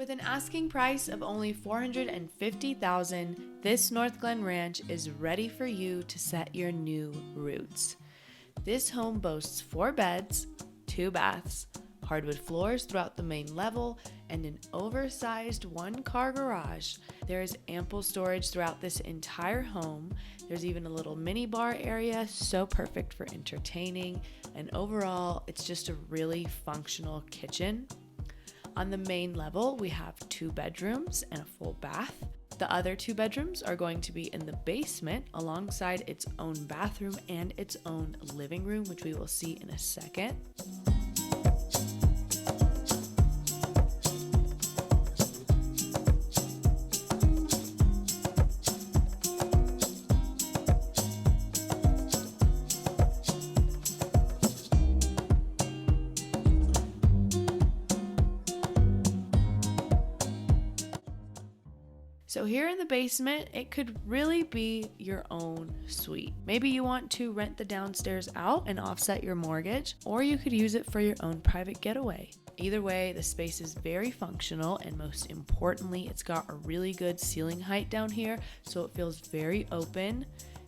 With an asking price of only $450,000, this Northglenn ranch is ready for you to set your new roots. This home boasts 4 beds, 2 baths, hardwood floors throughout the main level, and an oversized 1-car garage. There is ample storage throughout this entire home. There's even a little mini bar area, so perfect for entertaining, and overall, it's just a really functional kitchen. On the main level, we have 2 bedrooms and a full bath. The other 2 bedrooms are going to be in the basement alongside its own bathroom and its own living room, which we will see in a second. So here in the basement, it could really be your own suite. Maybe you want to rent the downstairs out and offset your mortgage, or you could use it for your own private getaway. Either way, the space is very functional, and most importantly, it's got a really good ceiling height down here, so it feels very open.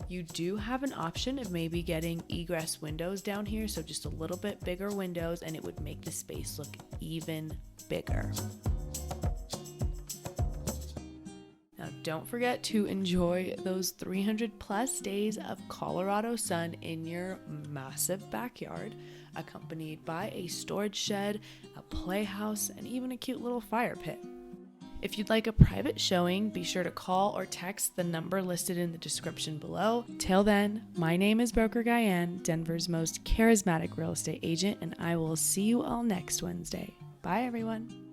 You do have an option of maybe getting egress windows down here, so just a little bit bigger windows, and it would make the space look even bigger. Now, don't forget to enjoy those 300 plus days of Colorado sun in your massive backyard, accompanied by a storage shed, a playhouse, and even a cute little fire pit. If you'd like a private showing, be sure to call or text the number listed in the description below. Till then, my name is Broker Gayane, Denver's most charismatic real estate agent, and I will see you all next Wednesday. Bye, everyone.